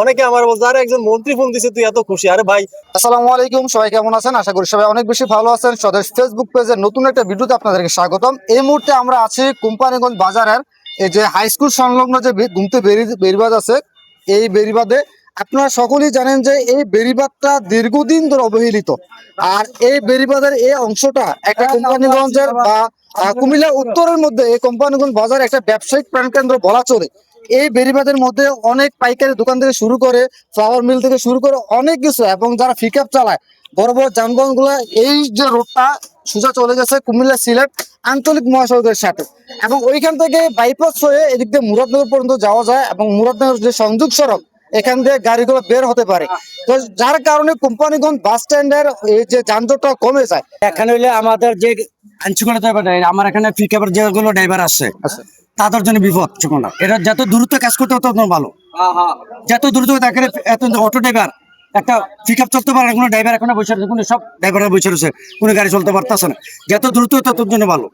অনেকে আমার বলছে আরে একজন মন্ত্রী ফোন দিছে তুই এত খুশি। আরে ভাই আসসালামু আলাইকুম, সবাই কেমন আছেন? আশা করি সবাই অনেক বেশি ভালো আছেন। স্বদেশ ফেসবুক পেজের নতুন একটা ভিডিওতে আপনাদেরকে স্বাগতম। এই মুহূর্তে আমরা আছি কোম্পানিগঞ্জ বাজারের এই যে হাই স্কুল সংলগ্ন যে গুমতে বেড়িবাঁধ আছে, এই বেড়িবাঁধে আপনারা সকলেই জানেন যে এই বেড়িবাঁধটা দীর্ঘদিন ধরে অবহেলিত। আর এই বেড়িবাঁধের এই অংশটা একটা কোম্পানিগঞ্জের বা কুমিল্লা উত্তরের মধ্যে এই কোম্পানিগঞ্জ বাজার একটা ব্যবসায়িক প্রাণকেন্দ্র বলা চলে। এই বেড়িবাঁধের মধ্যে অনেক পাইকারি দোকান থেকে শুরু করে ফ্লাওয়ার মিল থেকে শুরু করে অনেক কিছু, এবং যারা পিকআপ চালায় বড় বড় যানবাহন গুলা, এই যে রোডটা সোজা চলে গেছে কুমিল্লা সিলেট আঞ্চলিক মহাসড়কের সাথে, এবং ওইখান থেকে বাইপাস হয়ে এদিক দিয়ে মুরাদনগর পর্যন্ত যাওয়া যায়, এবং মুরাদনগর যে সংযোগ সড়ক এখান দিয়ে গাড়িগুলো বের হতে পারে। তো যার কারণে কোম্পানিগঞ্জ বাস স্ট্যান্ডের এই যে যানজটটা কমে যায়। এখানে হইলে আমাদের যে আইনশৃঙ্খলা আমার এখানে পিকআপের যেগুলো ড্রাইভার আছে তাদের জন্য বিপদ না। এটা যত দ্রুত কাজ করতে তত ভালো। যত দ্রুত দেখেন এত অটো ড্রাইভার একটা পিকআপ চলতে পারে, কোনো ড্রাইভার এখন বসে রয়েছে, কোনো সব ড্রাইভাররা বসে রয়েছে, কোনো গাড়ি চলতে পারতেছে না। যত দ্রুত তত জন্য ভালো।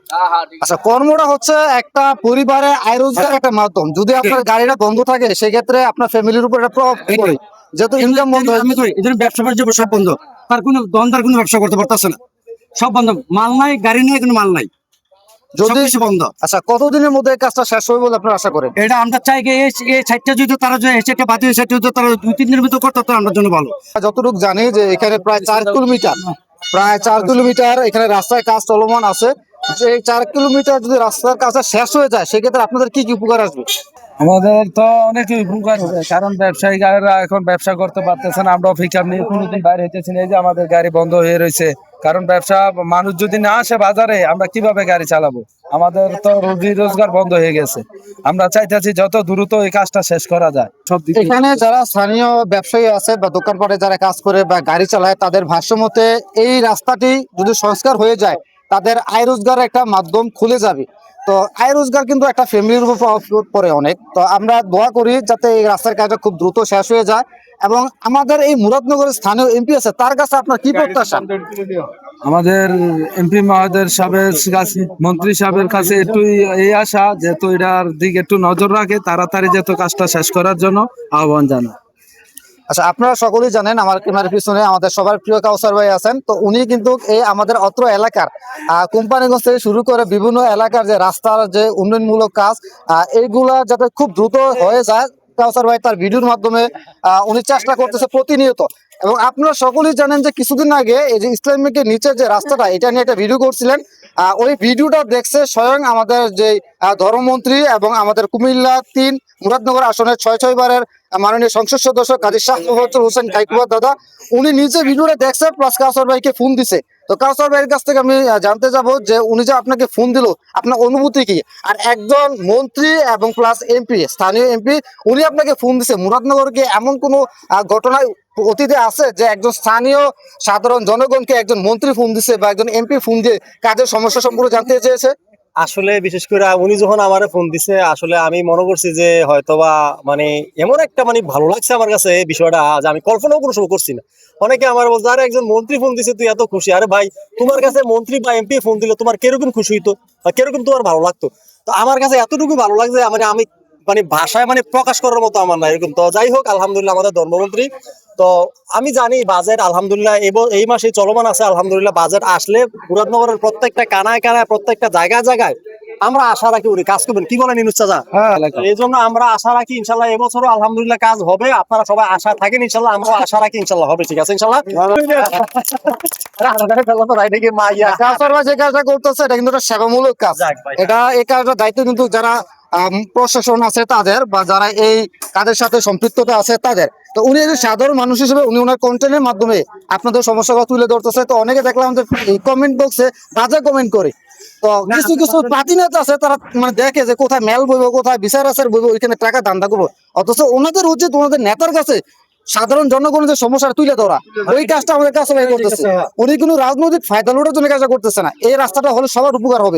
আচ্ছা, কর্মটা হচ্ছে একটা পরিবারে আয় রোজগার একটা মাধ্যম। যদি আপনার গাড়িটা বন্ধ থাকে সেক্ষেত্রে আপনার ফ্যামিলির উপর একটা প্রভাব পড়ে, যেহেতু ইনকাম বন্ধ হয়। আমি করি এই জন্য ব্যবসা বাণিজ্য সব বন্ধ, তার কোনো দোকানদার কোনো ব্যবসা করতে পারতেছে না, সব বন্ধ। মাল নাই, গাড়ি নেই, কোনো মাল নাই, যদি বন্ধ। আচ্ছা, কতদিনের মধ্যে এই কাজটা শেষ হবে বলে আপনারা আশা করেন? এটা আমরা চাই এই সাইডটা যদি তারা এই সাইডটা বাদ দিয়ে সাইডটা যদি তারা 2-3 দিনের ভিতর করতে, আমার জন্য ভালো। যতটুকু জানি যে এখানে প্রায় 4 কিলোমিটার এখানে রাস্তায় কাজ চলমান আছে। যে 4 কিলোমিটার যদি রাস্তার কাজটা শেষ হয়ে যায় সেক্ষেত্রে আপনাদের কি কি উপকার আসবে? আমাদের তো অনেক উপকার হবে, কারণ ব্যবসায়ীরা এখন ব্যবসা করতে পারতেছে না। আমরা পিকআপ নিয়ে কোনোদিন বাইরে হইতেছি না, এই যে আমাদের গাড়ি বন্ধ হয়ে রয়েছে। কারণ ব্যবসা মানুষ যদি না আসে বাজারে, আমরা কিভাবে গাড়ি চালাবো? আমাদের তো রুজি রোজগার বন্ধ হয়ে গেছে। আমরা চাইতেছি যত দ্রুত এই কাজটা শেষ করা যায়। সব দিকে এখানে যারা স্থানীয় ব্যবসায়ী আছে বা দোকানপাটে যারা কাজ করে বা গাড়ি চালায়, তাদের ভাষ্য মতে এই রাস্তাটি যদি সংস্কার হয়ে যায় তাদের আয় রোজগারের একটা মাধ্যম খুলে যাবে। তো আয় রোজগার কিন্তু একটা ফ্যামিলির উপর প্রভাব পড়ে অনেক। তো আমরা দোয়া করি যাতে এই রাস্তার কাজটা খুব দ্রুত শেষ হয়ে যায়। এবং আমাদের এই মুরাদনগরের স্থানীয় এমপি আছে, তার কাছে আপনার কি প্রত্যাশা? আমাদের এমপি মহোদয়ের সাহেবের কাছে, মন্ত্রী সাহেবের কাছে একটু এই আশা, যেহেতু এটার দিকে একটু নজর রাখে, তাড়াতাড়ি যেহেতু কাজটা শেষ করার জন্য আহ্বান জানায়। আচ্ছা, আপনারা সকলেই জানেন আমার ক্যামেরার পিছনে আমাদের সবার প্রিয় কাউসার ভাই আছেন। তো উনি কিন্তু এই আমাদের অত্র এলাকার কোম্পানিগঞ্জ থেকে শুরু করে বিভিন্ন এলাকার যে রাস্তার যে উন্নয়নমূলক কাজ, এইগুলা যাতে খুব দ্রুত হয়ে যায়, কাউসার ভাই তার ভিডিওর মাধ্যমে উনি চেষ্টা করতেছে প্রতিনিয়ত। এবং আপনারা সকলেই জানেন যে কিছুদিন আগে এই যে ইসলামিকের নিচে যে রাস্তাটা, এটা নিয়ে একটা ভিডিও করছিলেন। ওই ভিডিওটা দেখছে স্বয়ং আমাদের যে ধর্মমন্ত্রী এবং আমাদের কুমিল্লা 3 মুরাদনগর আসনের 6 বারের মাননীয় সংসদ সদস্য কাজী শাহ মোহাম্মদ হোসেন কাইকুয়ার দাদা। উনি নিজে ভিডিওটা দেখছে, প্লাস কাউসার ভাইকে ফোন দিছে। তো কাউসার ভাইয়ের কাছ থেকে আমি জানতে যাব যে উনি যে আপনাকে ফোন দিল, আপনার অনুভূতি কি? আর একজন মন্ত্রী এবং প্লাস এমপি, স্থানীয় এমপি, উনি আপনাকে ফোন দিছে, মুরাদনগরকে এমন কোনো ঘটনায় অতীতে আছে যে একজন স্থানীয় সাধারণ জনগণকে একজন মন্ত্রী ফোন দিছে বা একজন এমপি ফোন দিয়ে কাজের সমস্যা সম্পর্কে জানতে চেয়েছে? আসলে বিশেষ করে উনি যখন আমারে ফোন দিছে, আসলে আমি মনে করছি যে হয়তোবা মানে এমন একটা মানে ভালো লাগছে আমার কাছে এই বিষয়টা, যে আমি কল্পনাও কোনো সময় করছি না। অনেকে আমার বলছে আরে একজন মন্ত্রী ফোন দিছে তুই এত খুশি। আরে ভাই, তোমার কাছে মন্ত্রী বা এমপি ফোন দিলে তোমার কিরকম খুশি হইতো বা কিরকম তোমার ভালো লাগতো? তো আমার কাছে এতটুকু ভালো লাগছে মানে আমি মানে ভাষায় মানে প্রকাশ করার মতো আমার না এরকম। তো যাই হোক, আলহামদুলিল্লাহ আমাদের ধর্মমন্ত্রী, তো আমি জানি বাজেট আলহামদুলিল্লাহ এই মাসে চলমান আছে। আলহামদুলিল্লাহ বাজেট আসলে মুরাদনগরের প্রত্যেকটা কানায় কানায় প্রত্যেকটা জায়গায় আমরা আশা রাখি উনি কাজ করবেন। কি বলেন ইনুস চাচা? এই জন্য আমরা আশা রাখি ইনশাল্লাহ এবছরও আলহামদুলিল্লাহ কাজ হবে। আপনারা সবাই আশা থাকেন, ইনশাল্লাহ আমরা আশা রাখি ইনশাল্লাহ হবে। ঠিক আছে ইনশাল্লাহ। কাউসার ভাই যে কাজটা করতেছে এটা কিন্তু একটা সেবামূলক কাজ। এটা এই কাজটার দায়িত্ব কিন্তু যারা প্রশাসন আছে তাদের, বা যারা এই কাজের সাথে সম্পৃক্ততা আছে তাদের। তো উনি সাধারণ মানুষ হিসেবে উনি ওনার কন্টেন্টের মাধ্যমে আপনাদের সমস্যাগুলো তুলে ধরতেছে। তো অনেকে দেখলাম যে এই কমেন্ট বক্সে বাজে কমেন্ট করে। তো কিছু কিছু প্রাতিনেতা আছে তারা মানে দেখে যে কোথায় মেল বইবো, কোথায় বিচার আচার বইবো, ওইখানে টাকা ধান্দা করবো। অথচ ওনাদের উচিত ওনাদের নেতার কাছে সাধারণ জনগণের সমস্যাটা তুলে ধরা। ওই কাজটা আমাদের কাছে করতেছে। উনি কোনো রাজনৈতিক ফায়দা লোটার জন্য কাজটা করতেছে না। এই রাস্তাটা হলে সবার উপকার হবে।